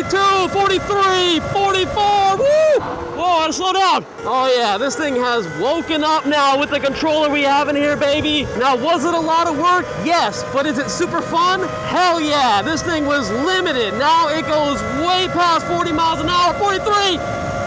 42, 43, 44, woo! Whoa, I slow down. Oh yeah, this thing has woken up now with the controller we have in here, baby. Now, was it a lot of work? Yes, but is it super fun? Hell yeah, this thing was limited. Now it goes way past 40 miles an hour, 43,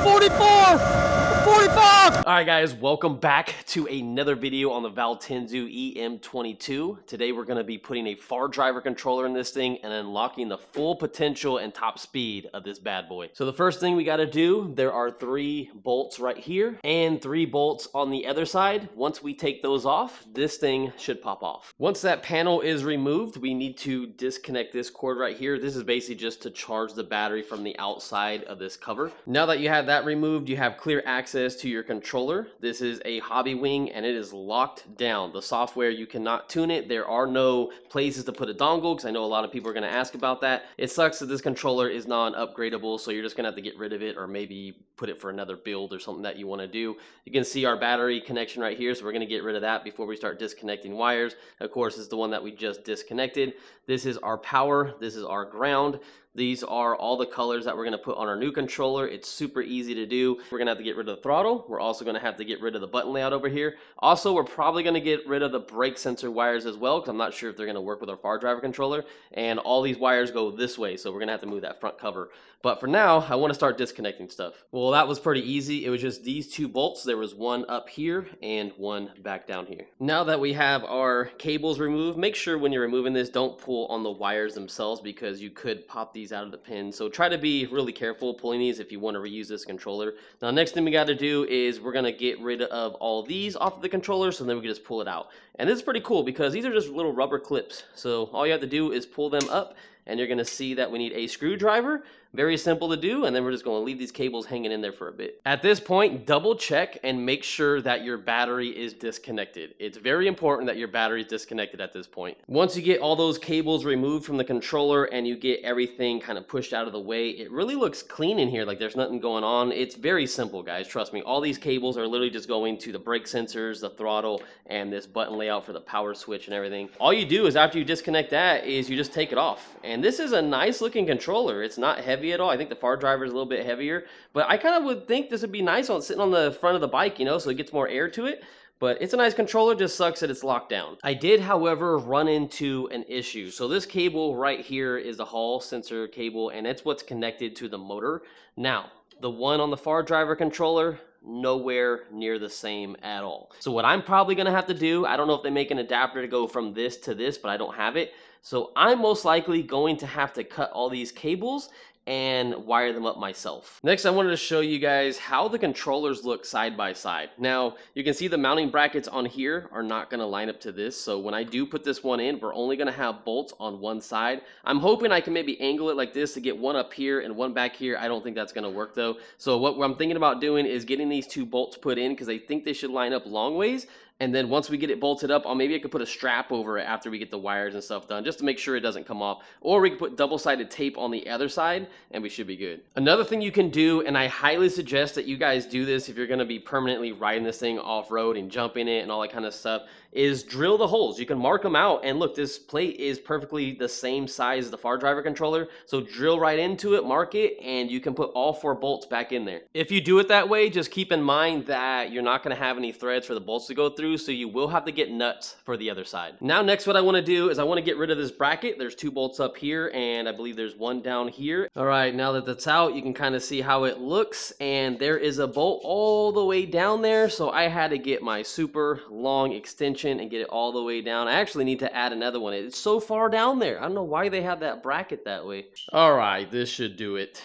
44, 45. All right, guys, welcome back to another video on the Valtinsu EM22. Today, we're gonna be putting a FarDriver controller in this thing and unlocking the full potential and top speed of this bad boy. So the first thing we gotta do, there are 3 bolts right here and 3 bolts on the other side. Once we take those off, this thing should pop off. Once that panel is removed, we need to disconnect this cord right here. This is basically just to charge the battery from the outside of this cover. Now that you have that removed, you have clear access to your controller. This is a hobby wing and it is locked down. The software, you cannot tune it. There are no places to put a dongle because I know a lot of people are going to ask about that. It sucks that this controller is non-upgradable, so you're just going to have to get rid of it or maybe put it for another build or something that you want to do. You can see our battery connection right here, so we're going to get rid of that before we start disconnecting wires. Of course, this is the one that we just disconnected. This is our power. This is our ground. These are all the colors that we're going to put on our new controller. It's super easy to do. We're going to have to get rid of the throttle. We're also going to have to get rid of the button layout over here. Also, we're probably going to get rid of the brake sensor wires as well, because I'm not sure if they're going to work with our FarDriver controller. And all these wires go this way, so we're going to have to move that front cover. But for now, I want to start disconnecting stuff. Well, that was pretty easy. It was just these 2 bolts. There was one up here and one back down here. Now that we have our cables removed, make sure when you're removing this, don't pull on the wires themselves because you could pop these out of the pin. So try to be really careful pulling these if you want to reuse this controller. Now, next thing we got to do is we're going to get rid of all these off of the controller, so then we can just pull it out. And this is pretty cool because these are just little rubber clips. So all you have to do is pull them up, and you're going to see that we need a screwdriver. Very simple to do, and then we're just going to leave these cables hanging in there for a bit. At this point, double check and make sure that your battery is disconnected. It's very important that your battery is disconnected at this point. Once you get all those cables removed from the controller and you get everything kind of pushed out of the way, it really looks clean in here, like there's nothing going on. It's very simple, guys, trust me. All these cables are literally just going to the brake sensors, the throttle, and this button layout for the power switch and everything. All you do is after you disconnect that is you just take it off. And this is a nice looking controller. It's not heavy at all. I think the FarDriver is a little bit heavier, but I kind of would think this would be nice on sitting on the front of the bike, you know, so it gets more air to it. But it's a nice controller, just sucks that it's locked down. I did, however, run into an issue. So this cable right here is the Hall sensor cable, and it's what's connected to the motor. Now, the one on the FarDriver controller, nowhere near the same at all. So what I'm probably gonna have to do, I don't know if they make an adapter to go from this to this, but I don't have it. So I'm most likely going to have to cut all these cables and wire them up myself. Next, I wanted to show you guys how the controllers look side by side. Now, you can see the mounting brackets on here are not gonna line up to this, so when I do put this one in, we're only gonna have bolts on one side. I'm hoping I can maybe angle it like this to get one up here and one back here. I don't think that's gonna work though. So what I'm thinking about doing is getting these 2 bolts put in because I think they should line up long ways. And then once we get it bolted up, maybe I could put a strap over it after we get the wires and stuff done, just to make sure it doesn't come off. Or we can put double-sided tape on the other side, and we should be good. Another thing you can do, and I highly suggest that you guys do this if you're going to be permanently riding this thing off-road and jumping it and all that kind of stuff, is drill the holes. You can mark them out, and look, this plate is perfectly the same size as the FarDriver controller, so drill right into it, mark it, and you can put all 4 bolts back in there. If you do it that way, just keep in mind that you're not going to have any threads for the bolts to go through, so you will have to get nuts for the other side. Now, next, what I want to do is I want to get rid of this bracket. There's 2 bolts up here, and I believe there's one down here. All right, now that that's out, you can kind of see how it looks, and there is a bolt all the way down there, so I had to get my super long extension and get it all the way down. I actually need to add another one. It's so far down there. I don't know why they have that bracket that way. All right, this should do it.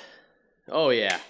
Oh yeah.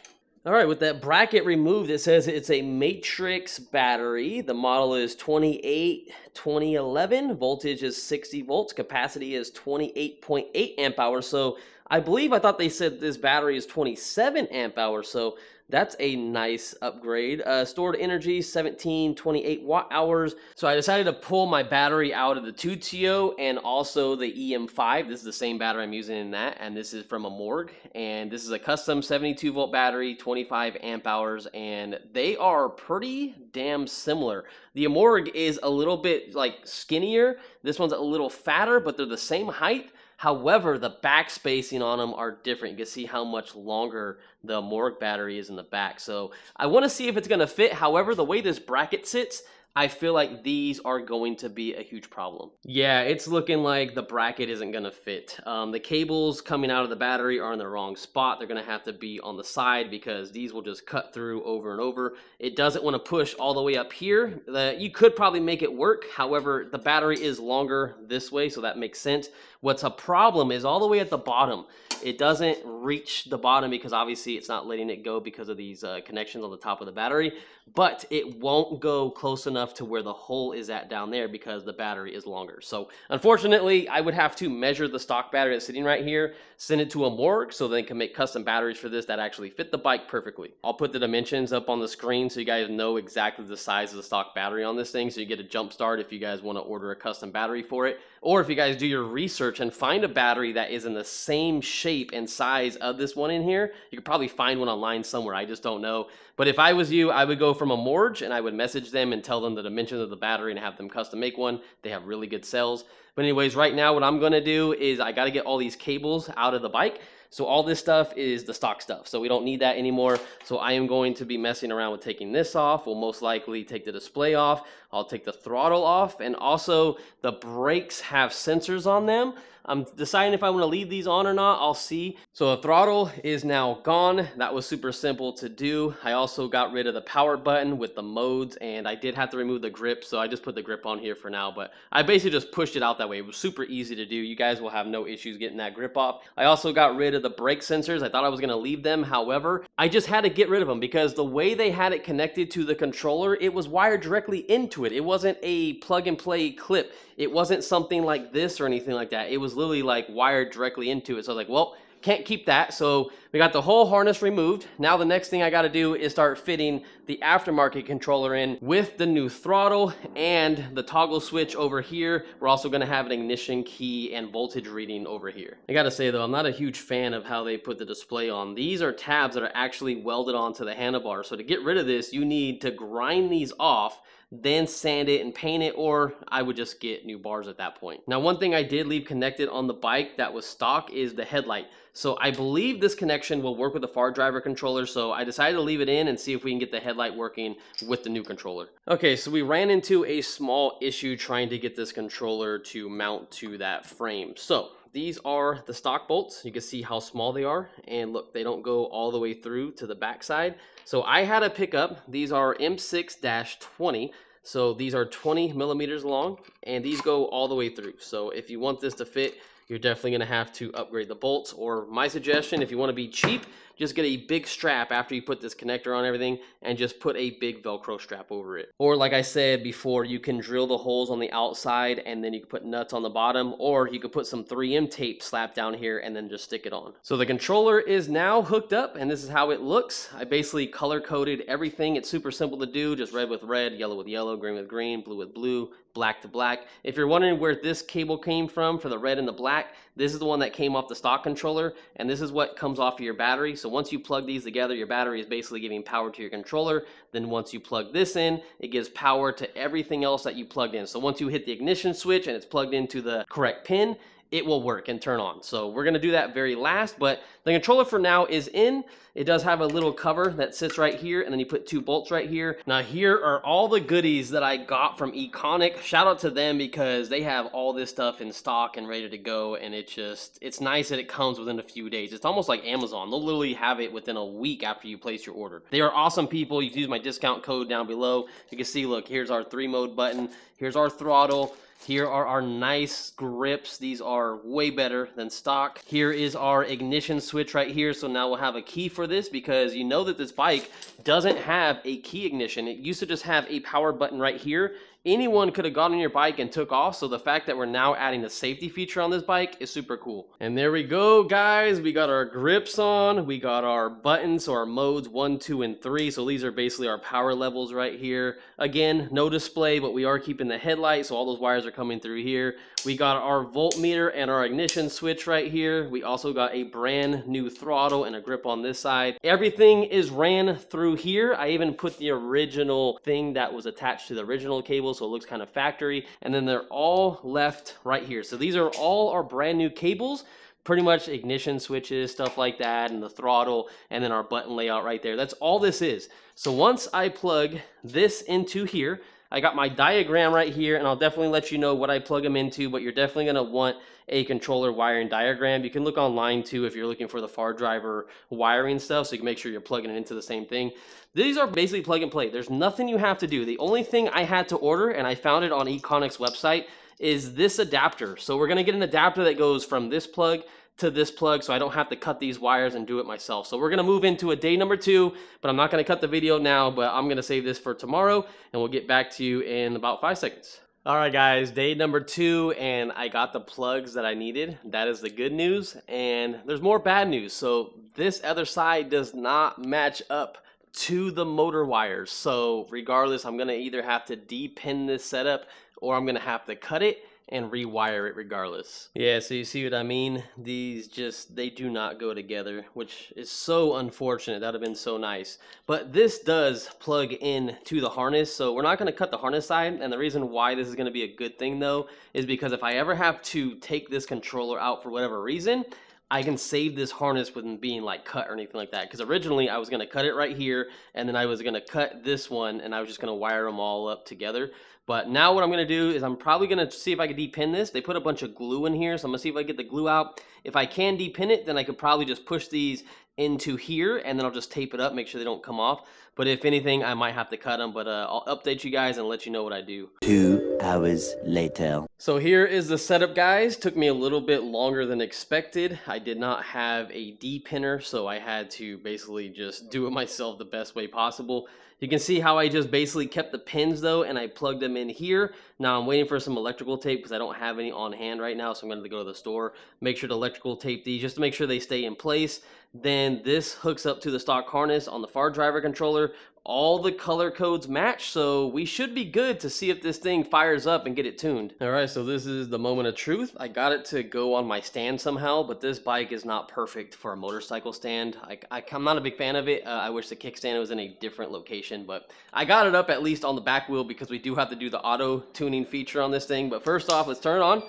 All right, with that bracket removed, it says it's a matrix battery. The model is 282011. Voltage is 60 volts. Capacity is 28.8 amp hours. So I thought they said this battery is 27 amp hours. So That's a nice upgrade. Stored energy, 1728 watt hours. So I decided to pull my battery out of the 2TO and also the EM5. This is the same battery I'm using in that, and this is from a Morg. And this is a custom 72 volt battery, 25 amp hours, and they are pretty damn similar. The Amorg is a little bit like skinnier. This one's a little fatter, but they're the same height. However, the back spacing on them are different. You can see how much longer the Morg battery is in the back. So I want to see if it's going to fit. However, the way this bracket sits, I feel like these are going to be a huge problem. Yeah, it's looking like the bracket isn't going to fit. The cables coming out of the battery are in the wrong spot. They're going to have to be on the side because these will just cut through over and over. It doesn't want to push all the way up here. You could probably make it work. However, the battery is longer this way, so that makes sense. What's a problem is all the way at the bottom. It doesn't reach the bottom because obviously it's not letting it go because of these connections on the top of the battery, but it won't go close enough to where the hole is at down there because the battery is longer. So unfortunately, I would have to measure the stock battery that's sitting right here, send it to a Morg so they can make custom batteries for this that actually fit the bike perfectly. I'll put the dimensions up on the screen so you guys know exactly the size of the stock battery on this thing, so you get a jump start if you guys want to order a custom battery for it. Or if you guys do your research and find a battery that is in the same shape and size of this one in here, you could probably find one online somewhere. I just don't know. But if I was you, I would go from a Morg and I would message them and tell them the dimensions of the battery and have them custom make one. They have really good sales. But anyways, right now what I'm going to do is I got to get all these cables out of the bike. So all this stuff is the stock stuff. So we don't need that anymore. So I am going to be messing around with taking this off. We'll most likely take the display off. I'll take the throttle off. And also the brakes have sensors on them. I'm deciding if I want to leave these on or not. I'll see. So the throttle is now gone. That was super simple to do. I also got rid of the power button with the modes, and I did have to remove the grip. So I just put the grip on here for now, but I basically just pushed it out that way. It was super easy to do. You guys will have no issues getting that grip off. I also got rid of the brake sensors. I thought I was going to leave them. However, I just had to get rid of them because the way they had it connected to the controller, it was wired directly into it. It wasn't a plug and play clip. It wasn't something like this or anything like that. It was literally like wired directly into it. So I was like, well, can't keep that. So we got the whole harness removed. Now the next thing I got to do is start fitting the aftermarket controller in with the new throttle and the toggle switch over here. We're also going to have an ignition key and voltage reading over here. I got to say though, I'm not a huge fan of how they put the display on. These are tabs that are actually welded onto the handlebar. So to get rid of this, you need to grind these off, then sand it and paint it, or I would just get new bars at that point. Now, one thing I did leave connected on the bike that was stock is the headlight. So I believe this connection will work with the FarDriver controller, so I decided to leave it in and see if we can get the headlight working with the new controller. Okay, so we ran into a small issue trying to get this controller to mount to that frame. So these are the stock bolts. You can see how small they are, and look, they don't go all the way through to the backside. So I had to pick up, these are M6-20. So these are 20 millimeters long, and these go all the way through. So if you want this to fit, you're definitely going to have to upgrade the bolts. Or my suggestion, if you want to be cheap, just get a big strap after you put this connector on everything and just put a big Velcro strap over it. Or like I said before, you can drill the holes on the outside and then you can put nuts on the bottom, or you could put some 3M tape slapped down here and then just stick it on. So the controller is now hooked up and this is how it looks. I basically color coded everything. It's super simple to do, just red with red, yellow with yellow, green with green, blue with blue, black to black. If you're wondering where this cable came from for the red and the black, this is the one that came off the stock controller, and this is what comes off of your battery. So once you plug these together, your battery is basically giving power to your controller. Then once you plug this in, it gives power to everything else that you plugged in. So once you hit the ignition switch and it's plugged into the correct pin, it will work and turn on. So we're gonna do that very last, but the controller for now is in. It does have a little cover that sits right here, and then you put two bolts right here. Now here are all the goodies that I got from Econic. Shout out to them because they have all this stuff in stock and ready to go, and it's nice that it comes within a few days. It's almost like Amazon. They'll literally have it within a week after you place your order. They are awesome people. You can use my discount code down below. You can see, look, here's our 3-mode button. Here's our throttle. Here are our nice grips. These are way better than stock. Here is our ignition switch right here. So now we'll have a key for this because you know that this bike doesn't have a key ignition. It used to just have a power button right here. Anyone could have gotten on your bike and took off. So the fact that we're now adding a safety feature on this bike is super cool. And there we go, guys. We got our grips on. We got our buttons, so our modes 1, 2, and 3. So these are basically our power levels right here. Again, no display, but we are keeping the headlight. So all those wires are coming through here. We got our voltmeter and our ignition switch right here. We also got a brand new throttle and a grip on this side. Everything is ran through here. I even put the original thing that was attached to the original cable, so it looks kind of factory. And then they're all left right here. So these are all our brand new cables. Pretty much ignition switches, stuff like that, and the throttle, and then our button layout right there. That's all this is. So once I plug this into here, I got my diagram right here, and I'll definitely let you know what I plug them into, but you're definitely going to want a controller wiring diagram. You can look online too if you're looking for the FarDriver wiring stuff, so you can make sure you're plugging it into the same thing. These are basically plug and play. There's nothing you have to do. The only thing I had to order, and I found it on Econic's website, is this adapter. So we're going to get an adapter that goes from this plug to this plug, so I don't have to cut these wires and do it myself. So we're gonna move into a day number 2, but I'm not gonna cut the video now, but I'm gonna save this for tomorrow, and we'll get back to you in about 5 seconds. All right, guys, day number 2, and I got the plugs that I needed. That is the good news, and there's more bad news. So this other side does not match up to the motor wires. So regardless, I'm gonna either have to de-pin this setup, or I'm gonna have to cut it and rewire it regardless. Yeah, so you see what I mean? These just, they do not go together, which is so unfortunate. That would have been so nice. But this does plug in to the harness, so we're not gonna cut the harness side, and the reason why this is gonna be a good thing though, is because if I ever have to take this controller out for whatever reason, I can save this harness without being like cut or anything like that. Because originally I was gonna cut it right here, and then I was gonna cut this one, and I was just gonna wire them all up together. But now what I'm gonna do is I'm probably gonna see if I can de-pin this. They put a bunch of glue in here, so I'm gonna see if I get the glue out. If I can de-pin it, then I could probably just push these into here, and then I'll just tape it up, make sure they don't come off. But if anything, I might have to cut them, but I'll update you guys and let you know what I do. 2 hours later. So here is the setup, guys. Took me a little bit longer than expected. I did not have a de-pinner, so I had to basically just do it myself the best way possible. You can see how I just basically kept the pins though, and I plugged them in here. Now I'm waiting for some electrical tape because I don't have any on hand right now, so I'm going to go to the store, make sure to electrical tape these just to make sure they stay in place. Then this hooks up to the stock harness on the FarDriver controller. All the color codes match, so we should be good to see if this thing fires up and get it tuned. All right, so this is the moment of truth. I got it to go on my stand somehow, but this bike is not perfect for a motorcycle stand. I'm not a big fan of it. I wish the kickstand was in a different location, but I got it up at least on the back wheel because we do have to do the auto tuning feature on this thing. But first off, let's turn it on.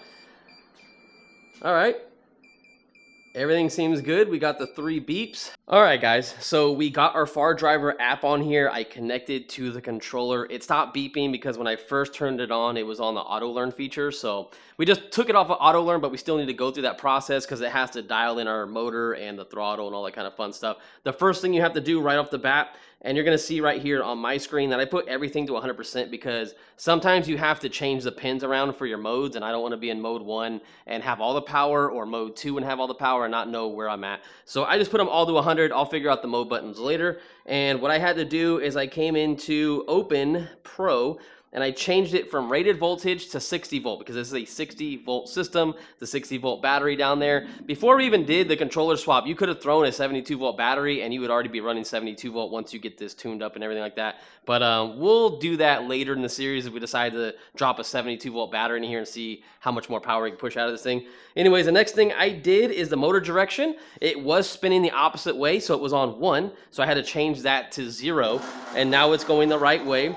All right. Everything seems good. We got the 3 beeps. All right, guys, so we got our FarDriver app on here. I connected to the controller. It stopped beeping because when I first turned it on, it was on the auto learn feature. So we just took it off of auto learn, but we still need to go through that process because it has to dial in our motor and the throttle and all that kind of fun stuff. The first thing you have to do right off the bat, and you're gonna see right here on my screen that I put everything to 100% because sometimes you have to change the pins around for your modes, and I don't wanna be in mode 1 and have all the power, or mode 2 and have all the power and not know where I'm at. So I just put them all to 100. I'll figure out the mode buttons later. And what I had to do is I came into Open Pro, and I changed it from rated voltage to 60 volt because this is a 60 volt system, the 60 volt battery down there. Before we even did the controller swap, you could have thrown a 72 volt battery and you would already be running 72 volt once you get this tuned up and everything like that. But we'll do that later in the series if we decide to drop a 72 volt battery in here and see how much more power we can push out of this thing. Anyways, the next thing I did is the motor direction. It was spinning the opposite way, so it was on 1. So I had to change that to 0, and now it's going the right way.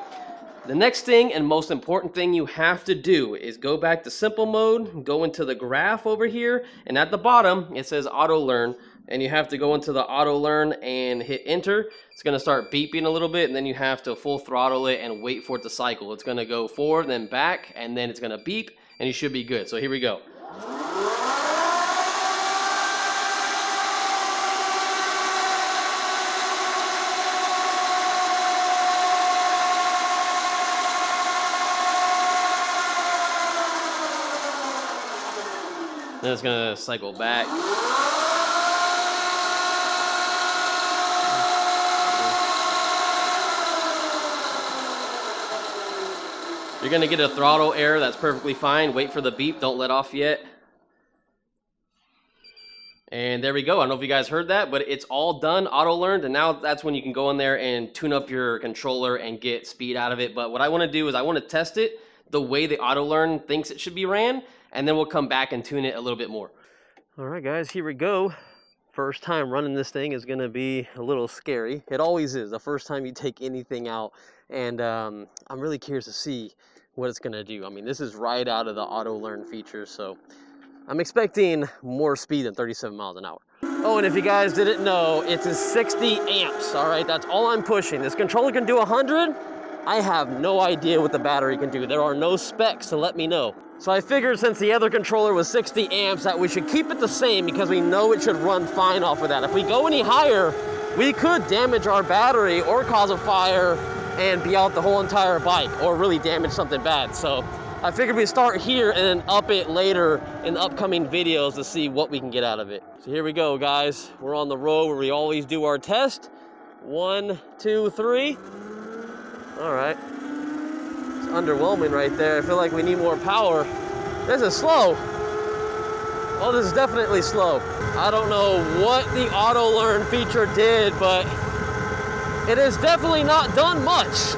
The next thing and most important thing you have to do is go back to simple mode, go into the graph over here, and at the bottom it says auto learn, and you have to go into the auto learn and hit enter. It's going to start beeping a little bit, and then you have to full throttle it and wait for it to cycle. It's going to go forward, then back, and then it's going to beep, and you should be good. So here we go. Then it's gonna cycle back. You're gonna get a throttle error, that's perfectly fine. Wait for the beep, don't let off yet. And there we go. I don't know if you guys heard that, but it's all done, auto learned, and now that's when you can go in there and tune up your controller and get speed out of it. But what I wanna do is I wanna test it the way the auto learn thinks it should be ran, and then we'll come back and tune it a little bit more. All right, guys, here we go. First time running this thing is gonna be a little scary. It always is, the first time you take anything out. And I'm really curious to see what it's gonna do. I mean, this is right out of the auto learn features, so I'm expecting more speed than 37 miles an hour. Oh, and if you guys didn't know, it's a 60 amps, all right? That's all I'm pushing. This controller can do 100. I have no idea what the battery can do. There are no specs to let me know. So I figured since the other controller was 60 amps that we should keep it the same because we know it should run fine off of that. If we go any higher, we could damage our battery or cause a fire and be out the whole entire bike or really damage something bad. So I figured we'd start here and then up it later in the upcoming videos to see what we can get out of it. So here we go, guys. We're on the road where we always do our test. 1, 2, 3. All right. It's underwhelming right there. I feel like we need more power. This is slow. Oh, this is definitely slow. I don't know what the auto learn feature did, but it has definitely not done much.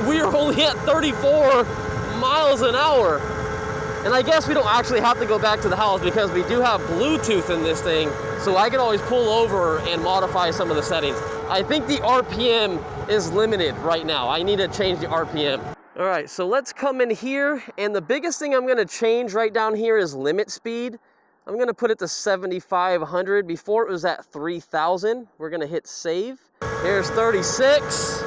We are only at 34 miles an hour. And I guess we don't actually have to go back to the house because we do have Bluetooth in this thing, so I can always pull over and modify some of the settings. I think the RPM is limited right now. I need to change the RPM. All right, so let's come in here, and the biggest thing I'm gonna change right down here is limit speed. I'm gonna put it to 7,500. Before it was at 3,000. We're gonna hit save. Here's 36,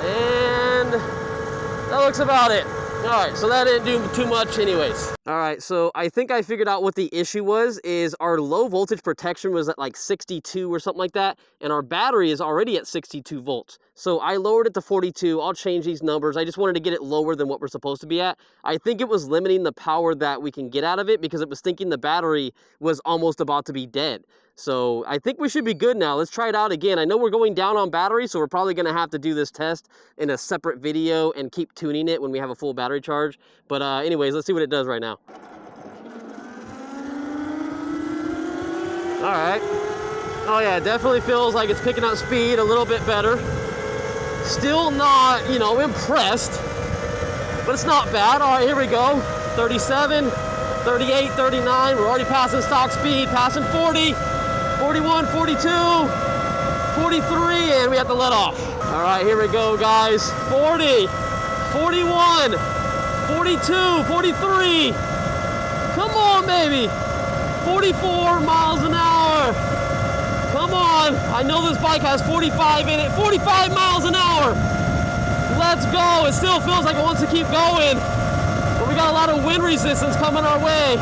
and that looks about it. All right, so that didn't do too much anyways. All right, so I think I figured out what the issue was, is our low voltage protection was at like 62 or something like that, and our battery is already at 62 volts. So I lowered it to 42. I'll change these numbers. I just wanted to get it lower than what we're supposed to be at. I think it was limiting the power that we can get out of it because it was thinking the battery was almost about to be dead. So I think we should be good now. Let's try it out again. I know we're going down on battery, so we're probably gonna have to do this test in a separate video and keep tuning it when we have a full battery charge. But anyways, let's see what it does right now. All right. Oh yeah, it definitely feels like it's picking up speed a little bit better. Still not, you know, impressed, but it's not bad. All right, here we go. 37, 38, 39. We're already passing stock speed, passing 40. 41, 42, 43, and we have to let off. All right, here we go, guys. 40, 41, 42, 43. Come on, baby. 44 miles an hour. Come on. I know this bike has 45 in it. 45 miles an hour. Let's go. It still feels like it wants to keep going, but we got a lot of wind resistance coming our way.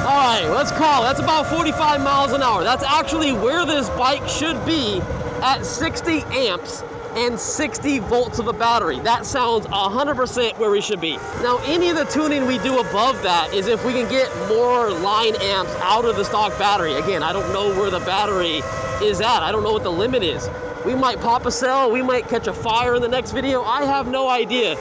All right, let's call it. That's about 45 miles an hour. That's actually where this bike should be at 60 amps and 60 volts of a battery. That sounds 100% where we should be. Now, any of the tuning we do above that is if we can get more line amps out of the stock battery. Again, I don't know where the battery is at. I don't know what the limit is. We might pop a cell. We might catch a fire in the next video. I have no idea.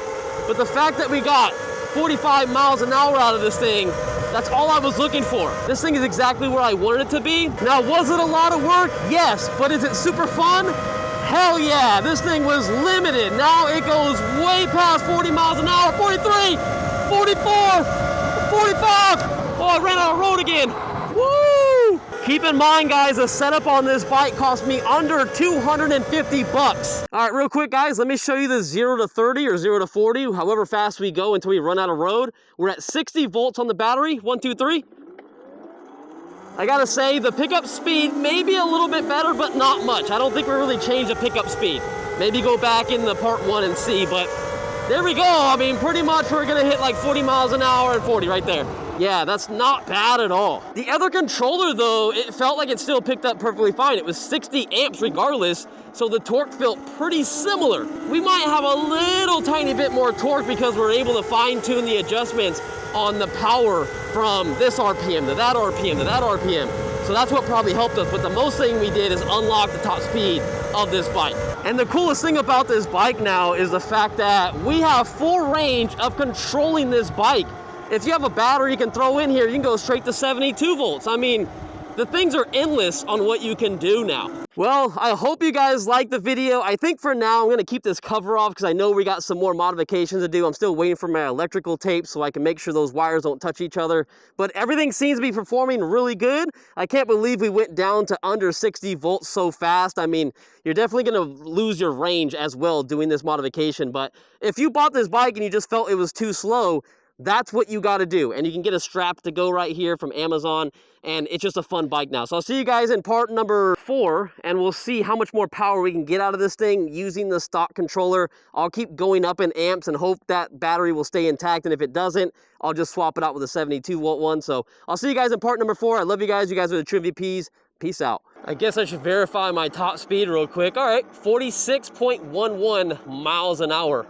But the fact that we got 45 miles an hour out of this thing, that's all I was looking for. This thing is exactly where I wanted it to be. Now, was it a lot of work? Yes, but is it super fun? Hell yeah, this thing was limited. Now it goes way past 40 miles an hour, 43, 44, 45. Oh, I ran out of road again. Woo! Keep in mind, guys, the setup on this bike cost me under 250 bucks. All right, real quick, guys, let me show you the 0 to 30 or 0 to 40, however fast we go until we run out of road. We're at 60 volts on the battery. 1, 2, 3. I gotta say, the pickup speed may be a little bit better, but not much. I don't think we really changed the pickup speed. Maybe go back in the part 1 and see, but there we go. I mean, pretty much we're gonna hit like 40 miles an hour and 40 right there. Yeah, that's not bad at all. The other controller, though, it felt like it still picked up perfectly fine. It was 60 amps regardless, so the torque felt pretty similar. We might have a little tiny bit more torque because we're able to fine-tune the adjustments on the power from this RPM to that RPM to that RPM. So that's what probably helped us, but the most thing we did is unlock the top speed of this bike. And the coolest thing about this bike now is the fact that we have full range of controlling this bike. If you have a battery you can throw in here, you can go straight to 72 volts. I mean, The things are endless on what you can do now. Well, I hope you guys liked the video. I think for now, I'm gonna keep this cover off because I know we got some more modifications to do. I'm still waiting for my electrical tape so I can make sure those wires don't touch each other. But everything seems to be performing really good. I can't believe we went down to under 60 volts so fast. I mean, you're definitely gonna lose your range as well doing this modification. But if you bought this bike and you just felt it was too slow, that's what you got to do. And you can get a strap to go right here from Amazon, and it's just a fun bike now. So I'll see you guys in part number 4, and we'll see how much more power we can get out of this thing using the stock controller. I'll keep going up in amps and hope that battery will stay intact, and if it doesn't, I'll just swap it out with a 72 volt one. So I'll see you guys in part number 4. I love you guys. You guys are the true MVPs. Peace out. I guess I should verify my top speed real quick. All right, 46.11 miles an hour.